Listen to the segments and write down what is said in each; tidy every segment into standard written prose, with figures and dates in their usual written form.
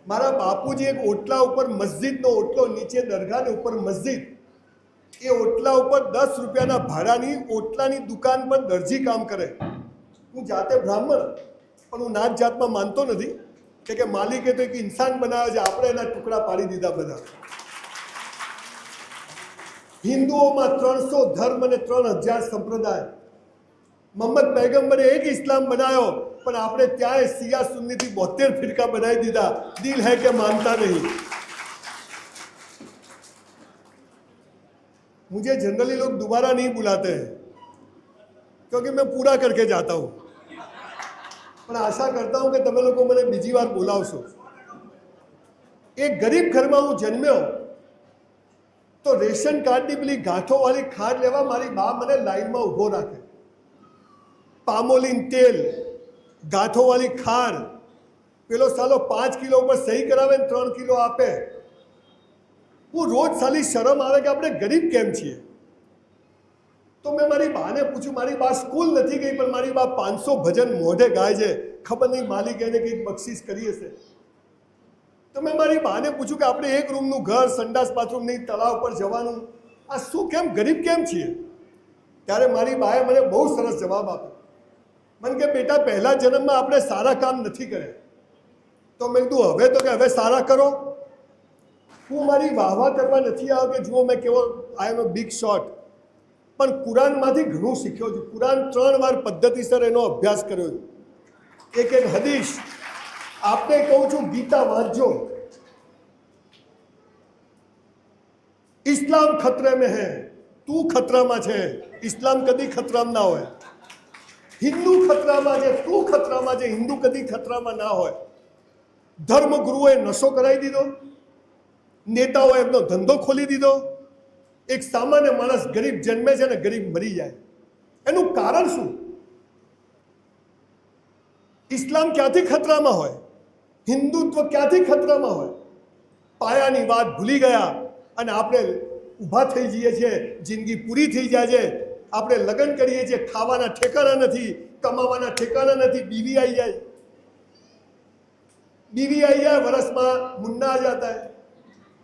મારા બાપુજી એક ઓટલા ઉપર મસ્જિદનો ઓટલો, નીચે દરગાહને ઉપર મસ્જિદ, એ ઓટલા ઉપર 10 રૂપિયાના ભાડાની ઓટલાની દુકાન પર દરજી કામ કરે. હું જાતે બ્રાહ્મણ, પણ હું નાત જાતમાં માનતો નથી કે માલિકે તો એક ઇન્સાન બનાવ્યો છે, આપણે એના ટુકડા પાડી દીધા બધા. હિન્દુઓમાં 300 ધર્મ અને 3000 સંપ્રદાય. મોહમ્મદ પૈગંબરે એક ઇસ્લામ બનાવ્યો, પણ આપણે ત્યાંય શિયા સુન્નીથી 72 ફિરકા બનાવી દીધા. દિલ હૈ કે માનતા નહીં. मुझे जनरली लोग दोबारा नहीं बुलाते हैं क्योंकि मैं पूरा करके जाता हूँ, પણ આશા કરતા હું કે તમે લોકો મને બીજી વાર બોલાવશો. એક ગરીબ ઘરમાં હું જન્મ્યો તો રેશન કાર્ડની પેલી ગાંઠોવાળી ખાંડ લેવા મારી બા મને લાઈનમાં ઊભો રાખે. પામોલીન તેલ, ગાંઠોવાળી ખાંડ, પેલો સાલો 5 કિલો ઉપર સહી કરાવે ને 3 કિલો આપે. હું રોજ સાલી શરમ આવે કે આપણે ગરીબ કેમ છીએ. તો મેં મારી બાને પૂછ્યું, મારી બા સ્કૂલ નથી ગઈ પણ મારી બા 500 ભજન મોઢે ગાય છે, ખબર નહીં માલિક એને કંઈક બક્ષિસ કરી હશે. તો મેં મારી બાને પૂછ્યું કે આપણે એક રૂમનું ઘર, સંડાસ બાથરૂમ નહીં, તળાવ પર જવાનું, આ શું કેમ ગરીબ કેમ છીએ. ત્યારે મારી બાએ મને બહુ સરસ જવાબ આપ્યો. મને કે બેટા, પહેલા જન્મમાં આપણે સારા કામ નથી કર્યા. તો મેં કીધું હવે તો કે હવે સારા કરો. હું મારી વાહવા કરવા નથી આવ્યો કે જુઓ મેં કેવો આઈ એમ અ બિગ શોટ, પણ કુરાનમાંથી ઘણું શીખ્યો છું. કુરાન 3 વાર પદ્ધતિસર એનો અભ્યાસ કર્યો છે. એક હદીસ આપને કહું છું, ગીતા વાંચજો. ઇસ્લામ ખતરે મેં હે, તું ખતરામાં છે. ઇસ્લામ કદી ખતરામાં ના હોય. હિન્દુ ખતરામાં છે, તું ખતરામાં છે. હિન્દુ કદી ખતરામાં ના હોય. ધર્મગુરુએ નશો કરાવી દીધો, નેતાઓએ એમનો ધંધો ખોલી દીધો. એક સામાન્ય માણસ ગરીબ જન્મે છે ને ગરીબ મરી જાય. એનું કારણ શું? ઇસ્લામ ક્યાંથી ખતરામાં હોય? હિન્દુત્વ ક્યાંથી ખતરામાં હોય? પાયાની વાત ભૂલી ગયા અને આપણે ઊભા થઈ જઈએ છીએ. જિંદગી પૂરી થઈ જાય છે, આપણે લગ્ન કરીએ છીએ, ખાવાના ઠેકાણા નથી, કમાવાના ઠેકાણા નથી. બીવી આવી જાય, વરસમાં મુન્ના આ જાતા હૈ.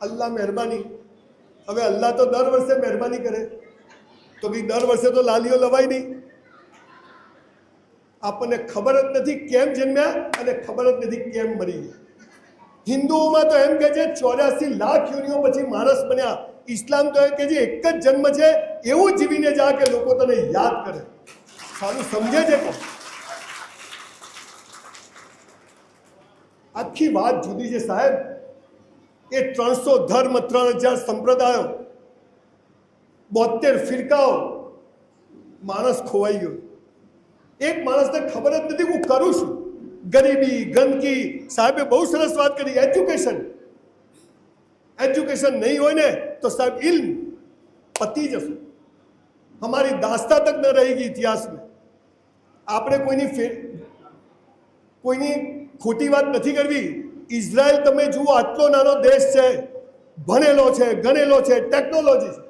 અલ્લાહ મહેરબાની. હવે અલ્લાહ તો દર વર્ષે મહેરબાની કરે, તો ભાઈ દર વર્ષે તો લાલીઓ લવાય નહીં. આપણને ખબર જ નથી કેમ જન્મ્યા અને ખબર જ નથી કેમ મરી ગયા. હિન્દુઓમાં તો એમ કે છે 84 લાખ યોનિઓ પછી માણસ બન્યા. ઇસ્લામ તો એમ કે છે એક જ જન્મ છે, એવું જીવીને જા કે લોકો તને યાદ કરે. સારું સમજે છે કોણ? આખી વાત જુદી છે સાહેબ. એ 300 ધર્મ, 3000 સંપ્રદાયો, 72 ફિરકાઓ, માણસ ખોવાઈ ગયો. એક માણસને ખબર જ નથી હું કરું છું. ગરીબી, ગંદકી. સાહેબે બહુ સરસ વાત કરી. એજ્યુકેશન નહીં હોય ને તો સાહેબ ઇલ્મ પતી જશે. हमारी दास्ता तक न रहेगी इतिहास में. આપણે કોઈની ખોટી વાત નથી કરવી. ઇઝરાયલ તમે જુઓ, આટલો નાનો દેશ છે, ભણેલો છે, ગણેલો છે, ટેકનોલોજી છે.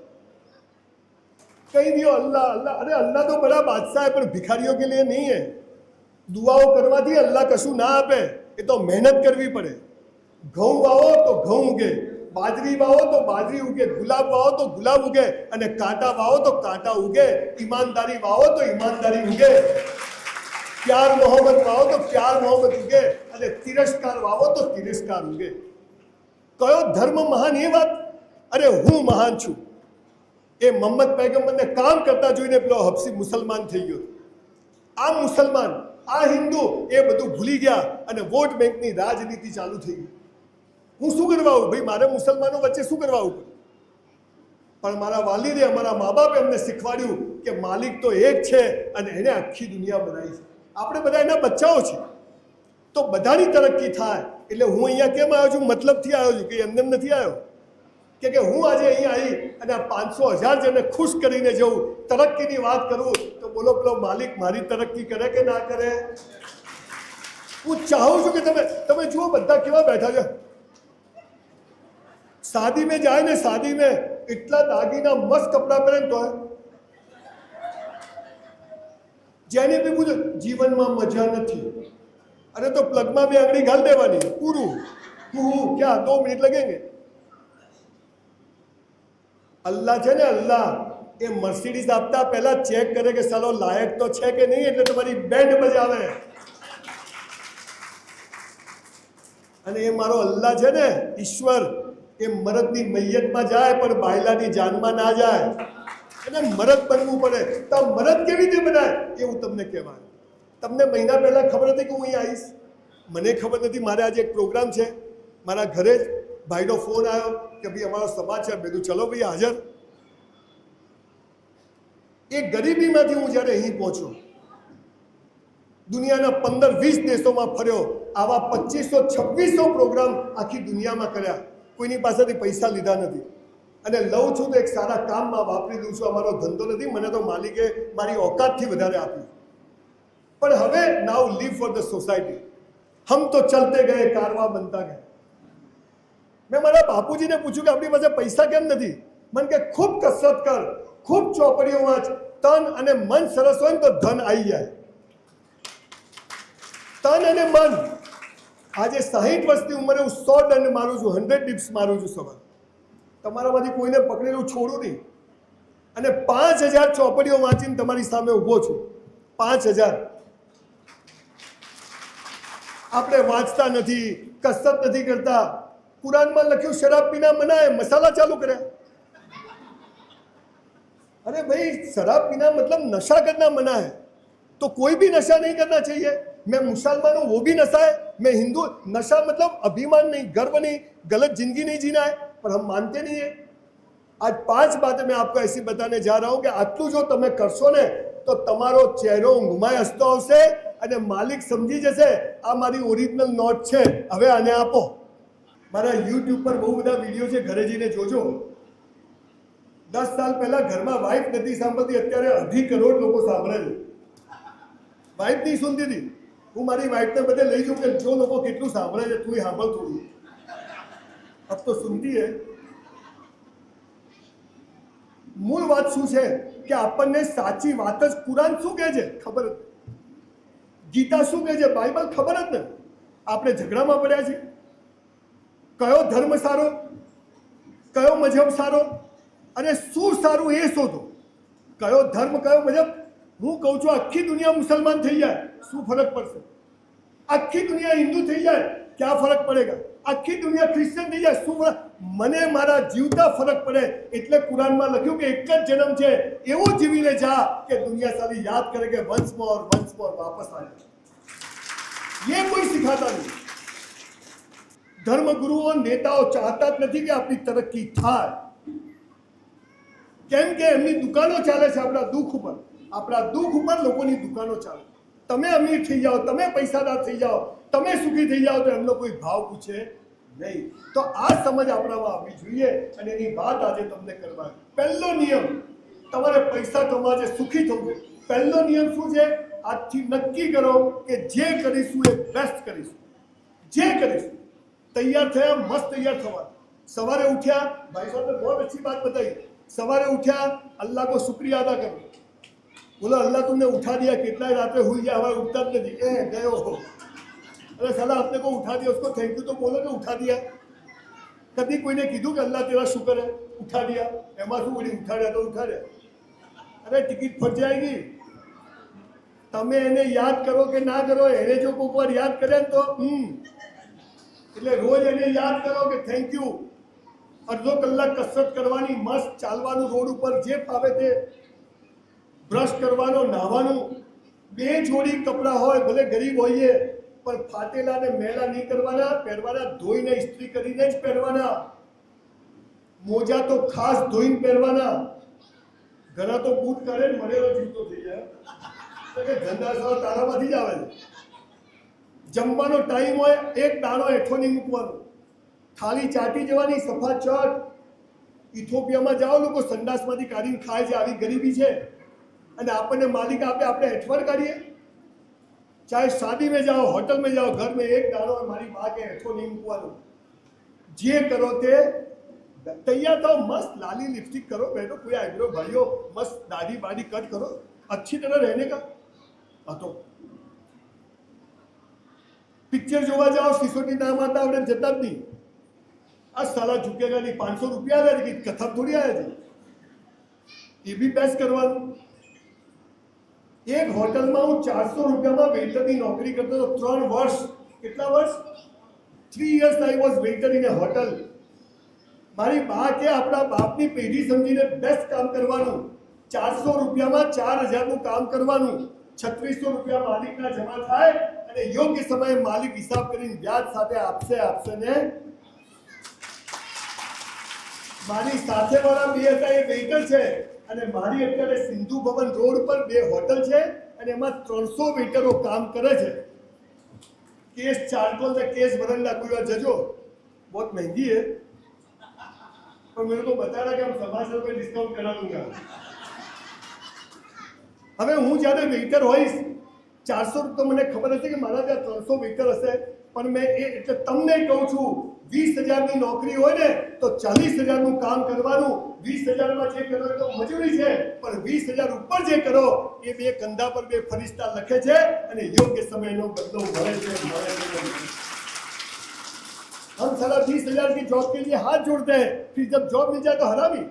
કહી દિયો અલ્લાહ અલ્લાહ. અરે અલ્લાહ તો બડા બાદશાહ है, पर भिखारियों के लिए नहीं है. દુઆઓ કરવાથી અલ્લાહ કશું ના આપે, એ તો મહેનત કરવી પડે. ઘઉં વાવો તો ઘઉં ઉગે, બાજરી વાવો તો બાજરી ઉગે, ગુલાબ વાવો તો ગુલાબ ઉગે, અને કાંટા વાવો તો કાંટા ઉગે. ઈમાનદારી વાવો તો ઈમાનદારી ઉગે. प्यार मोहब्बत वाओ तो प्यार मोहब्बत उगे, અને તિરસ્કાર વાવો તો તિરસ્કાર ઉગે. કયો ધર્મ મહાન એ વાત? અરે હું મહાન છું. એ મોહમ્મદ પૈગંબરને કામ કરતા જોઈને પેલો હબસી મુસલમાન થઈ ગયો. આ મુસલમાન, આ હિન્દુ, એ બધું ભૂલી ગયા અને વોટ બેંકની રાજનીતિ ચાલુ થઈ ગઈ. હું શું કરવા આવું ભાઈ? મારે મુસલમાનો વચ્ચે શું કરવા આવું? પણ મારા વાલીદે, અમારા મા બાપે અમને શીખવાડ્યું કે માલિક તો એક છે અને એને આખી દુનિયા બનાવી છે. આપણે બધા એના બચ્ચાઓ છે, તો બધાની તરક્કી થાય. એટલે હું અહીંયા કેમ આવ્યો છું? મતલબથી આવ્યો છું, કે એમને નથી આવ્યો કે હું આજે અહીંયા આવી અને 500,000 જણને ખુશ કરીને જઉં, તરક્કીની વાત કરું. તો બોલો પેલો માલિક મારી તરક્કી કરે કે ના કરે? હું ચાહું છું કે તમે જુઓ બધા કેવા બેઠા છે. શાદી में જાય ને, શાદી में એટલા દાગીના મસ્ત કપડાં પહેરે તો જેને બી પૂછો જીવનમાં મજા નથી, અરે તો પ્લગમાં બી આંગળી ઘાલ દેવાની, પૂરું. क्या 2 मिनट लगेंगे? अल्लाह છે ને, अल्लाह એ મર્સિડીઝ આપતા પહેલા ચેક કરે કે સાલો લાયક તો છે કે નહીં, એટલે તમારી બેન્ડ બજાવે. અને એ મારો અલ્લાહ છે ને, ઈશ્વર, એ મરદની મૈયતમાં જાય પણ બાયલાની જાનમાં ના જાય. એને મરદ બનવું પડે. તો મરદ કેવી રીતે બનાય એ હું તમને કહેવાય. તમને મહિના પહેલા ખબર હતી કે હું અહીં આવીશ? મને ખબર નથી. મારે આજે એક પ્રોગ્રામ છે, મારા ઘરે જ ભાઈનો ફોન આવ્યો કે ભાઈ અમારો સમાજ છે. મેં કીધું ચલો ભાઈ હાજર. એ ગરીબીમાંથી હું જ્યારે અહીં પહોંચ્યો, દુનિયાના 15-20 દેશોમાં ફર્યો, આવા 2500-2600 પ્રોગ્રામ આખી દુનિયામાં કર્યા, કોઈની પાસેથી પૈસા લીધા નથી. અને લઉં છું તો એક સારા કામમાં વાપરી દઉં છું. અમારો ધંધો નથી, મને તો માલિકે મારી औकातથી વધારે આપી. પણ હવે નાउ લીવ ફોર ધ સોસાયટી. હમ તો ચલતે ગયે, કારવા બનતા ગયા. મેં મારા બાપુજીને પૂછ્યું કે આપણી પાસે પૈસા કેમ નથી? મને કે ખૂબ કસરત કર, ખૂબ ચોપડીઓ વાંચ, તન અને મન સરસ હોય ને તો ધન આવી જાય. તન અને મન. આજે 60 વર્ષની ઉંમરે હું 100 દંડ મારું છું, 100 ડિપ્સ મારું છું સવાર. તમારામાંથી કોઈને પકડેલું છોડું નહીં. અને 5000 ચોપડીઓ વાંચીને તમારી સામે ઊભો છું. 5000. આપણે વાંચતા નથી, કસરત નથી કરતા. કુરાનમાં લખ્યું શરાબ પીના મના હે, મસાલા ચાલુ કર્યા. अरे भाई, शराब पीना मतलब नशा करना मना है, तो कोई भी नशा नहीं करना चाहिए. मैं मुसलमान हूँ, वो भी नशा है. मैं हिंदू. नशा मतलब अभिमान नहीं, गर्व नहीं, गलत जिंदगी नहीं जीना है, पर हम मानते नहीं है. आज 5 बातें मैं आपको ऐसी बताने जा रहा हूँ कि आटलू जो તમે કરશો ને તો તમારો ચહેરો ઊંઘમાં હસતો આવશે અને માલિક સમજી જશે આ મારી ઓરિજિનલ નોટ છે, હવે આને આપો. મારા યુટ્યુબ પર બહુ બધા વિડીયો છે, ઘરે જઈને જોજો. 10 સાલ પહેલા ઘરમાં વાઇફ નથી સાંભળતી, અત્યારે 2.5 કરોડ લોકો સાંભળે છે. વાઇફ નહીં સુનતી હતી. હું મારી વાઇફને બધે લઈ જાઉં કે જો લોકો કેટલું સાંભળે છે, તું સાંભળ થોડું. अब तो सुनती है. મૂળ વાત શું છે કે આપણને સાચી વાત જ કુરાન શું કહે છે ખબર જ, ગીતા શું કહે છે, બાઇબલ ખબર જ નથી. આપણે ઝઘડામાં પડ્યા છીએ. કયો ધર્મ સારો, કયો મજહબ સારો, અને શું સારું એ શોધો. કયો ધર્મ, કયો મજહબ. હું કહું છું આખી દુનિયા મુસલમાન થઈ જાય, શું ફરક પડશે? આખી દુનિયા હિન્દુ થઈ જાય, ક્યાં ફરક પડેગા? આખી દુનિયા ક્રિશ્ચન થઈ જાય, શું ફરક? મને મારા જીવતા ફરક પડે. એટલે કુરાનમાં લખ્યું કે એક જ જન્મ છે, એવું જીવીને જા કે દુનિયા સારી યાદ કરે કે વન્સ મોર વાપસ આવે. ये कोई सिखाता नहीं. ધર્મગુરુઓ, નેતાઓ ચાહતા જ નથી કે આપણી તરક્કી થાય. કેમ કે એમની દુકાનો ચાલે છે આપણા દુઃખ ઉપર. આપણા દુઃખ ઉપર લોકોની દુકાનો ચાલે. તમે અમીર થઈ જાઓ, તમે પૈસાદાર થઈ જાઓ, તમે સુખી થઈ જાઓ તો એમનો કોઈ ભાવ પૂછે નહીં. તો આ સમજ આપણામાં આવવી જોઈએ અને એની વાત આજે તમને કરવા. પહેલો નિયમ, તમારે પૈસા કમાવા છે, સુખી થવું છે. પહેલો નિયમ શું છે? આજથી નક્કી કરો કે જે કરીશું એ બેસ્ટ કરીશું. જે કરીશું. તૈયાર થયા, મસ્ત તૈયાર થવા. સવારે ઉઠ્યા, ભાઈ સાહેબ બહુ अच्छी बात बताई. सवारे उठा, अल्लाह को शुक्रिया अदा करो. बोलो अल्लाह तुमने उठा दिया, कितना रातें हुई है, हमारे उठता नहीं. गयो हो, अरे साला अपने को उठा दिया, उसको थैंक यू तो बोलो कि उठा दिया. कभी कोई ने कीधું કે अल्लाह तेरा शुक्र है, उठा दिया. એમાં શું બોલી ઉઠાડ્યા તો ઉઠાડ્યા. અરે ટિકિટ ફટ જાયગી. તમે એને યાદ કરો કે ના કરો, એને જો કોઈક વાર યાદ કરે તો એટલે રોજ એને યાદ કરો કે થેન્ક યુ. અડધો કલાક કસરત કરવાની, મસ્ત ચાલવાનું રોડ ઉપર, જે ફાવે તે. બ્રશ કરવાનો, નાહવાનું. 2 જોડી કપડાં હોય, ભલે ગરીબ હોઈએ પણ ફાટેલા ને મેલા નહીં કરવાના, પહેરવાના ધોઈને ઇસ્ત્રી કરીને જ પહેરવાના. મોજા તો ખાસ ધોઈને પહેરવાના. ઘણા તો બૂટ કાઢે ને મરેલો જીવતો થઈ જાય કે ધંધા સવા તારામાંથી જ આવે છે. જમવાનો ટાઈમ હોય, એક દાણો હેઠો નહીં મૂકવાનો. થાળી ચાટી જવાની, સફા ચટ. ઇથોપિયામાં જાઓ, લોકો સંડાસમાંથી કાઢીને ખાય છે. આવી ગરીબી છે. અને આપણને માલિક આપે, આપણે હેઠવણ કાઢીએ. ચાહે શાદી में जाओ, होटल में जाओ, घर में एक दाणो हमारी माँ के હેઠો નહીં મૂકવાનો. જે કરો તે તૈયાર થાઓ, મસ્ત લાલી લિપસ્ટિક કરો, બહેનો કોઈ આઈબ્રો ભાઈઓ, મસ્ત દાढ़ी बाड़ी कट करो, अच्छी तरह रहने का. हाँ तो पिक्चर જોવા જાઓ સિસોટી નામ आता આપણે જતા જ નહીં આ સાલા ઝુકેગા નહીં 500 રૂપિયા આલે કે કથા થોડી આયા છે એ બી બેસ્ટ કરવાનું એક હોટલમાં હું 400 રૂપિયામાં વેઇટરની નોકરી કરતો હતો 3 વર્ષ કેટલા વર્ષ 3 years I was waiter in a hotel મારી બા કે આપણા બાપની પેઢી સમજીને બેસ્ટ કામ કરવાનું 400 રૂપિયામાં 4000 નું કામ કરવાનું 3600 રૂપિયા માલિકના જમા થાય અને યોગ્ય સમયે માલિક હિસાબ કરીને વ્યાજ સાથે આપશે ને મારી સાથેવાળા બે હતા એ વેઇટર છે અને મારી અત્યારે સિંધુ ભવન રોડ પર બે હોટલ છે અને એમાં 300 વેઇટરો કામ કરે છે केस चारकोल से केस बदलना कोई बात जजो बहुत महंगी है पर मेरे को बता रहा कि हम समाचार पे डिस्काउंट करा दूंगा હવે હું જ્યારે વેઇટર હોઈશ 400 તો મને ખબર હશે કે મારા ત્યાં 300 વેઇટર હશે પણ મેં એ એટલે તમને કહું છું 20000 ની નોકરી હોય ને તો 40000 નું કામ કરવાનું 20000 માં જે કરો તો મજૂરી છે પણ 20000 ઉપર જે કરો એ બે કંધા પર બે ફરિશ્તા લખે છે અને યોગ્ય સમયનો બદલો મળે છે हम साला 20000 की जॉब के लिए हाथ जोड़ते हैं फिर जब जॉब मिल जाए तो हरामी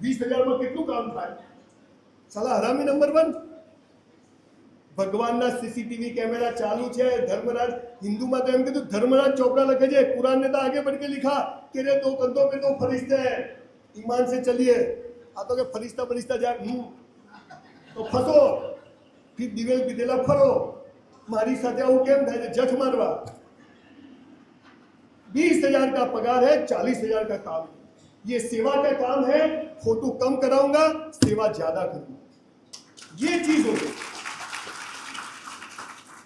20000 में कितना काम था साला हरामी नंबर 1 भगवान ना सीसीटीवी कैमरा चालू है धर्मराज हिंदू में तो एम कीधु धर्मराज चोपड़ा लखे छे कुरान ने तो आगे बढ़ के लिखा तेरे दो कंधों पे दो फरिश्ते हैं ईमान से चलिए आ तो के फरिश्ता जाए तो फसो फिर दिवेल पीधेला फरो मारी साथे आવું કેમ થાય છે જઠ મારવા 20000 का पगार है 40000 का काम ये सेवा का काम है फोटो कम कराऊंगा सेवा ज्यादा करूंगा ये चीज होगी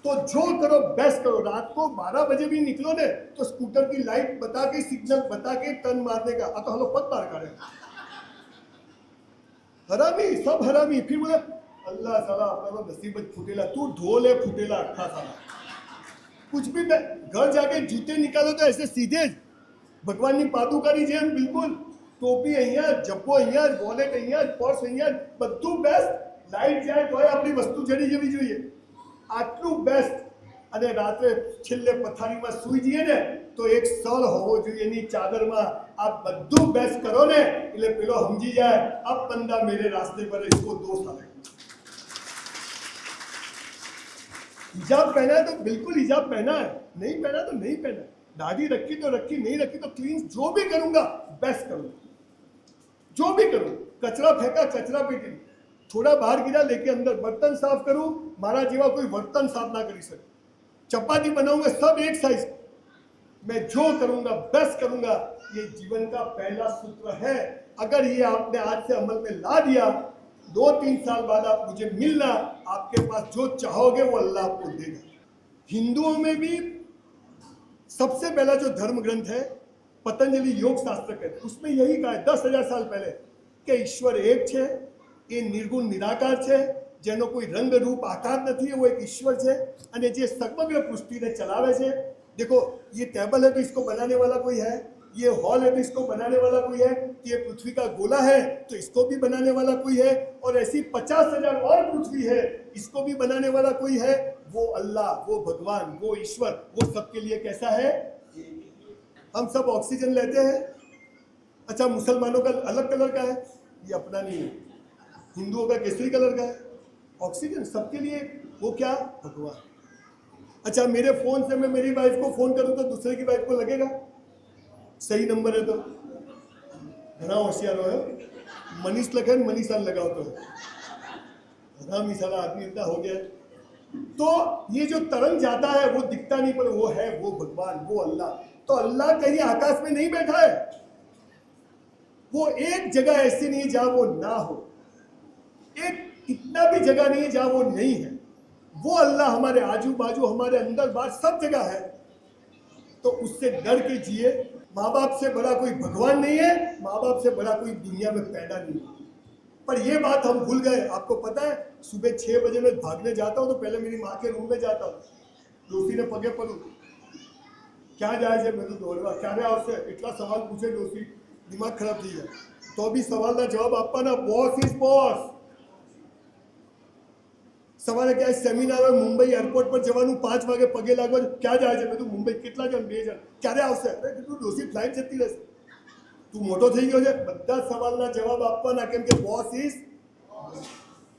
तो जो करो बेस्ट करो रात को 12 बजे भी निकलो ने तो स्कूटर की लाइट बता के सिग्नल बता के टर्न मारने का तो हलो पग मार काढ़े हरामी सब हरामी फिर बोले अल्लाह साला अपना नसीब फूटेला तू ढोले फूटेला अट्ठा साला कुछ भी घर जाके जूते निकालो तो ऐसे सीधे भगवान ની પાદુકાની જેમ બિલકુલ ટોપી અહીંયા જબ્બો અહીંયા વોલેટ અહીંયા પર્સ અહીંયા બધું બેસ્ટ લાઈટ જાય તોય આપણી વસ્તુ જડી જવી જોઈએ આટલું બેસ્ટ અને રાત્રે છેલ્લે પથારીમાં સૂઈ જઈએ ને તો એક સળ હોવો જોઈએ એની ચાદરમાં આ બધું બેસ્ટ કરો ને એટલે પેલો સમજી જાય અબ બંદા મેરે રાસ્તે પર इसको दोस्त आ हिजाब पहना है तो बिल्कुल हिजाब पहना है नहीं पहना तो नहीं पहना दाढ़ी रखी तो रखी नहीं रखी तो क्लीन जो भी करूंगा बेस्ट करूंगा जो भी करूं कचरा फेंका कचरा पेटी थोड़ा बाहर गिरा लेके अंदर बर्तन साफ करूं मारा जीवा कोई बर्तन साफ ना करी सके चपाती बनाऊंगा सब एक साइज मैं जो करूंगा बेस्ट करूंगा ये जीवन का पहला सूत्र है अगर ये आपने आज से अमल में ला दिया 2-3 साल बाद आप मुझे मिलना आपके पास जो चाहोगे वो अल्लाह आपको देगा हिंदुओं में भी सबसे पहला जो धर्म ग्रंथ है पतंजलि योग शास्त्र कहते उसमें यही कहा है 10,000 साल पहले कि ईश्वर एक है ये निर्गुण निराकार है જેનો કોઈ રંગ રૂપ આકાર નથી वो एक ईश्वर है અને જે સમગ્ર પૃથ્વીને ચલાવે છે देखो ये टेबल है तो इसको बनाने वाला कोई है ये हॉल है तो इसको बनाने वाला कोई है ये पृथ्वी का गोला है तो इसको भी बनाने वाला कोई है और ऐसी 50,000 और पृथ्वी है इसको भी बनाने वाला कोई है वो अल्लाह वो भगवान वो ईश्वर वो सबके लिए कैसा है हम सब ऑक्सीजन लेते हैं अच्छा मुसलमानों का अलग कलर का है ये अपना नहीं है हिंदुओं का केसरी कलर का है ऑक्सीजन सबके लिए वो क्या भगवान अच्छा मेरे फोन से मैं मेरी वाइफ को फोन करूं तो दूसरे की वाइफ को लगेगा सही नंबर है तो घना होशियार हो मनीष लगे मनीषा लगाओ तो हरामी साला आदमी इतना हो गया तो ये जो तरंग जाता है वो दिखता नहीं पर वो है वो भगवान वो अल्लाह तो अल्लाह कहीं आकाश में नहीं बैठा है वो एक जगह ऐसी नहीं है जहां वो ना हो एक इतना भी जगह नहीं है जहां वो नहीं है वो अल्लाह हमारे आजू बाजू हमारे अंदर बाहर सब जगह है तो उससे डर के जिए माँ बाप से बड़ा कोई भगवान नहीं है माँ बाप से बड़ा कोई दुनिया में पैदा नहीं है पर ये बात हम भूल गए आपको पता है सुबह 6 बजे मैं भागने जाता हूँ तो पहले मेरी माँ के रूम में जाता हूँ डोसी ने पगे पड़ू क्या जाए है मैं तो दौड़वा क्या उससे इतना सवाल पूछे डोसी दिमाग खराब थी है तो भी सवाल ना जवाब आपना बॉस इज बॉस સવારે ક્યાંય સેમિનાર હોય મુંબઈ એરપોર્ટ પર જવાનું 5 વાગે પગે લાગવા ક્યાં જાય છે? મેં કીધું મુંબઈ કેટલા જણ? 2 જણ. ક્યારે આવશે? અરે કીધું ડોસી ફ્લાઇટ જતી રહેશે. તું મોટો થઈ ગયો છે, બધા સવાલના જવાબ આપવાના, કેમ કે बॉस इज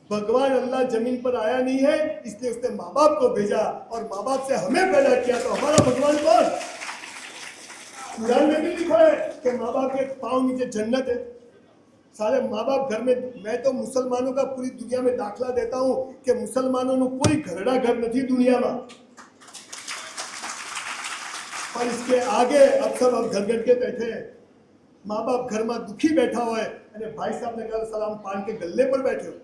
भगवान अल्लाह जमीन पर आया नहीं है, इसलिए उसने माँ बाप को भेजा और माँ बाप से हमें पैदा किया, तो हमारा भगवान कौन? कुरान में भी लिखा है कि माँ बाप के पाँव नीचे जन्नत है. सारे माँ बाप घर में, मैं तो मुसलमानों का पूरी दुनिया में दाखला देता हूँ कि मुसलमानों નું કોઈ ઘરડા ઘર નથી દુનિયામાં, पर इसके आगे अब सब घर घर के बैठे हैं. माँ बाप घर में दुखी बैठा हुआ है અને भाई साहब ने कहा सलाम पान के गले पर बैठे हो.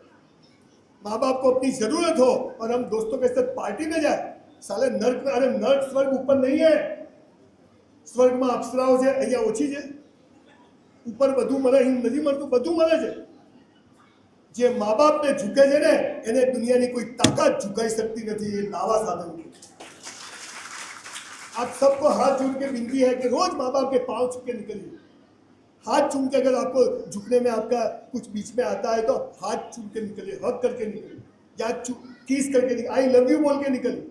माँ बाप को अपनी जरूरत हो और हम दोस्तों के साथ पार्टी में जाए. साले नर्क में, अरे नर्क स्वर्ग ऊपर नहीं है. स्वर्ग में अप्सराओ છે, અહીંયા ઓછી છે. ઉપર બધું મળે, અહીં નથી મળતું, બધું મળે છે. જે મા બાપને ઝૂકે છે ને એને દુનિયાની કોઈ તાકાત ઝુકાઈ सकती નથી. ये लावा साधन की. आप सबको हाथ जोड़ के विनती है कि रोज माँ बाप के पाँव छू के निकलिए. हाथ चूम के, अगर आपको झुकने में आपका कुछ बीच में आता है तो हाथ चूम के निकलिए, हक करके निकलिए, या किस करके निकलिए, आई लव यू बोल के निकलिए.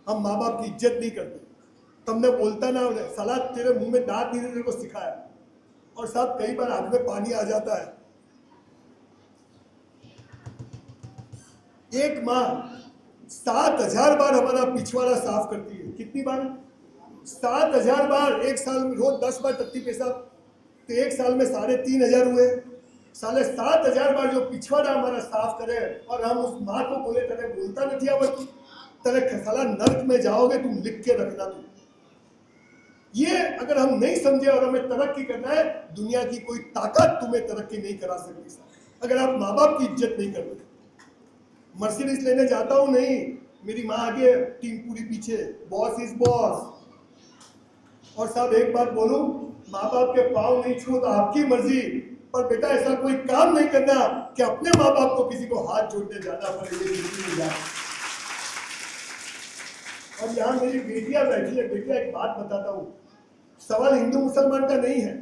हम माँ बाप की इज्जत नहीं करते. तुमने बोलता ना उन्हें, साला तेरे मुंह में दांत नहीं तेरे को सिखाया. और साहब कई बार आंख में पानी आ जाता है. एक माँ 7,000 बार हमारा पिछवाड़ा साफ करती है. कितनी बार? 7,000 बार. एक साल में रोज 10 बार टट्टी पेशाब, तो एक साल में 3,500 हुए. साले 7,000 बार जो पिछवाड़ा हमारा साफ करे और हम उस माँ को बोले तेरे बोलता नहीं आवड़તું, तेरे साला नर्क में जाओगे, तुम लिख के रखना. तुम ये अगर हम नहीं समझे और हमें तरक्की करना है, दुनिया की कोई ताकत तुम्हें तरक्की नहीं करा सकती अगर आप माँ बाप की इज्जत नहीं करते. मर्सिडीज लेने जाता हूँ, नहीं, मेरी माँ आगे, टीम पूरी पीछे. Boss is boss. और साहब एक बात बोलूं, माँ बाप के पाँव नहीं छू तो आपकी मर्जी, पर बेटा ऐसा कोई काम नहीं करना कि अपने माँ बाप को किसी को हाथ जोड़ने जाना पड़े. और यहाँ मेरी बेटियां बैठी है. बेटिया एक बात बताता हूँ, सवाल हिंदू मुसलमान का नहीं है,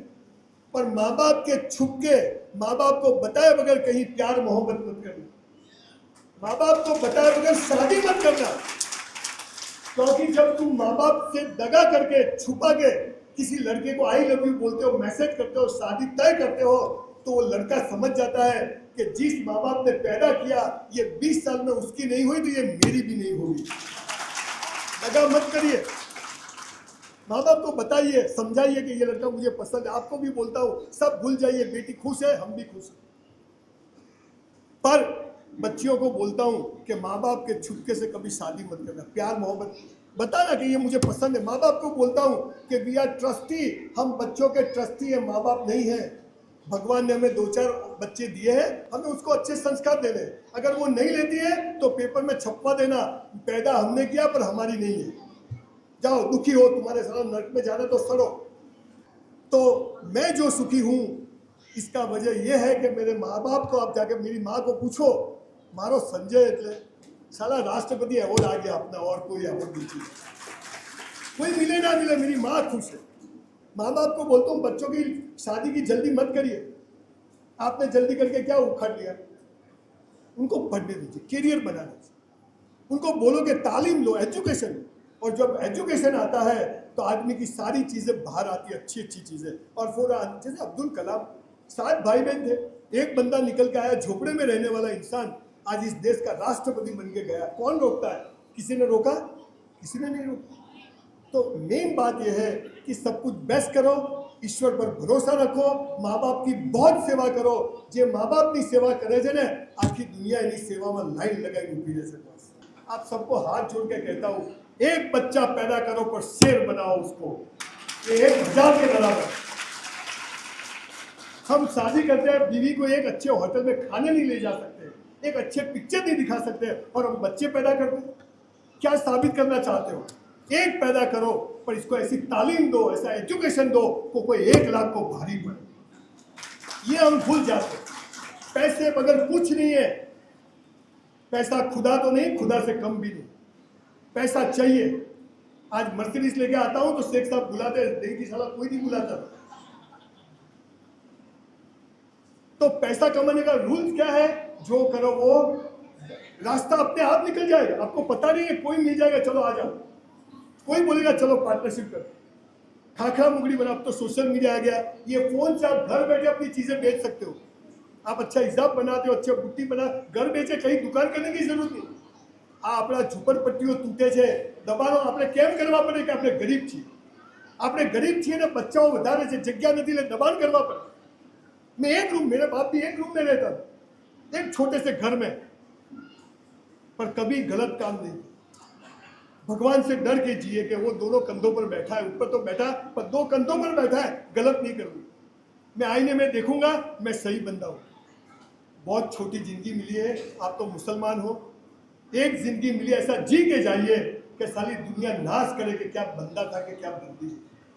पर माँ बाप के छुप के, माँ बाप को बताए बगैर कहीं प्यार मोहब्बत मत करना. माँ बाप को बताए बगैर शादी मत करना. क्योंकि जब तुम माँ बाप से दगा करके, छुपा के किसी लड़के को आई लव यू बोलते हो, मैसेज करते हो, शादी तय करते हो, तो वो लड़का समझ जाता है कि जिस माँ बाप ने पैदा किया ये 20 साल में उसकी नहीं हुई तो ये मेरी भी नहीं होगी. दगा मत करिए. माँ बाप को बताइए, समझाइए कि ये लड़का मुझे पसंद है. आपको भी बोलता हूँ, सब भूल जाइए. बेटी खुश है, हम भी खुश हैं. पर बच्चियों को बोलता हूँ कि माँ बाप के छुपके से कभी शादी मत करना. प्यार मोहब्बत बताना कि ये मुझे पसंद है. माँ बाप को बोलता हूँ कि वी आर ट्रस्टी, हम बच्चों के ट्रस्टी हैं, माँ बाप नहीं है. भगवान ने हमें 2-4 बच्चे दिए हैं, हमें उसको अच्छे संस्कार देने. अगर वो नहीं लेती है तो पेपर में छपवा देना, पैदा हमने किया पर हमारी नहीं है. जाओ, दुखी हो, तुम्हारे सारा नर्क में जाना तो सड़ो. तो मैं जो सुखी हूँ इसका वजह यह है कि मेरे माँ बाप को, आप जाके मेरी माँ को पूछो, मारो संजय એટલે साला राष्ट्रपति अवार्ड आ गया अपना, और कोई अवार्ड नहीं चाहिए. कोई मिले ना मिले, मेरी माँ खुश है. माँ बाप को बोलता हूँ बच्चों की शादी की जल्दी मत करिए. आपने जल्दी करके क्या उखाड़ लिया? उनको पढ़ने दीजिए, करियर बना दीजिए. उनको बोलो कि तालीम लो, एजुकेशन. और जब एजुकेशन आता है तो आदमी की सारी चीज़ें बाहर आती है, अच्छी अच्छी चीज़ें. और फिर जैसे अब्दुल कलाम, 7 भाई बहन थे, एक बंदा निकल के आया, झोपड़े में रहने वाला इंसान आज इस देश का राष्ट्रपति बन के गया. कौन रोकता है? किसी ने रोका? किसी ने नहीं रोका. तो मेन बात यह है कि सब कुछ बेस्ट करो, ईश्वर पर भरोसा रखो, माँ बाप की बहुत सेवा करो. જે माँ बाप की सेवा करे છે ને, આખી દુનિયા એની સેવામાં લાઈન લગાવીને ઊભી રહેશે. आप सबको हाथ जोड़ के कहता हूँ, एक बच्चा पैदा करो पर शेर बनाओ उसको. ये 1,000 के बराबर. हम शादी करते हैं, बीवी को एक अच्छे होटल में खाने नहीं ले जा सकते, एक अच्छे पिक्चर नहीं दिखा सकते, और हम बच्चे पैदा करते हैं. क्या साबित करना चाहते हो? एक पैदा करो पर इसको ऐसी तालीम दो, ऐसा एजुकेशन दो को कोई 1 लाख को भारी पड़े. ये हम भूल जाते. पैसे बगैर कुछ नहीं है. पैसा खुदा तो नहीं, खुदा से कम भी नहीं. पैसा चाहिए. आज मर्सिडीज लेके आता हूं तो शेख साहब बुलाते, नहीं की साला कोई नहीं बुलाता. तो पैसा कमाने का रूल क्या है? जो करो वो रास्ता अपने आप निकल जाएगा, आपको पता नहीं है, कोई मिल जाएगा, चलो आ जाओ, कोई बोलेगा चलो पार्टनरशिप कर, खाखरा मुगड़ी बना। अब तो सोशल मीडिया आ गया, ये फोन से आप घर बैठे अपनी चीजें बेच सकते हो। आप अच्छा हिसाब बनाते हो, अच्छा बुट्टी बना, घर बेचे, कहीं दुकान करने की जरूरत नहीं। આ આપણા ઝુંપડપટ્ટીઓ તૂટે છે, દબાણો આપણે કેમ કરવા પડે કે આપણે ગરીબ છીએ, આપણે ગરીબ છીએ ને બચ્ચાઓ વધારે છે, જગ્યા નથી એટલે દબાણ કરવા પડે। मैं एक रूम, मेरे बाप भी एक रूम में रहता था, एक छोटे से घर में, पर कभी गलत काम नहीं किया। भगवान से डर के जिए कि वो दोनों कंधों पर बैठा है, ऊपर तो बैठा पर दो कंधों पर बैठा है, गलत नहीं करूँगा। मैं आईने में देखूंगा मैं सही बंदा हूँ। बहुत छोटी जिंदगी मिली है, आप तो मुसलमान हो, एक जिंदगी मिली, ऐसा जी के जाइए कि सारी दुनिया नाश करे कि क्या बंदा था कि क्या बंदी।